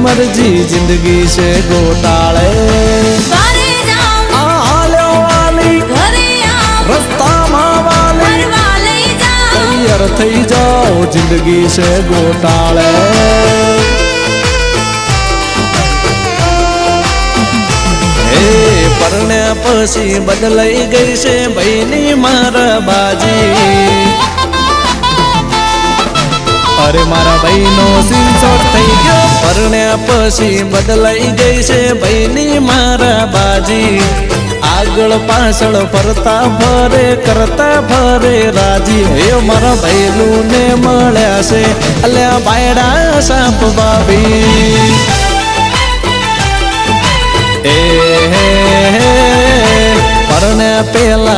मर्जी जिंदगी से गोटाले रस्ता तैयार थई जाओ जिंदगी से गोटाले परण्या पछी बदलाई गई से बहनी मारा बाजी अरे मारा बहनो सिरछोट थई गयो परण्या पछी बदलाई गई से बहनी मारा बाजी आगळ पाछळ फरता फरे करता फरे राजी हे मारा भैलू ने मळ्या से अल्या बायडा साप बाबी परण्या पेला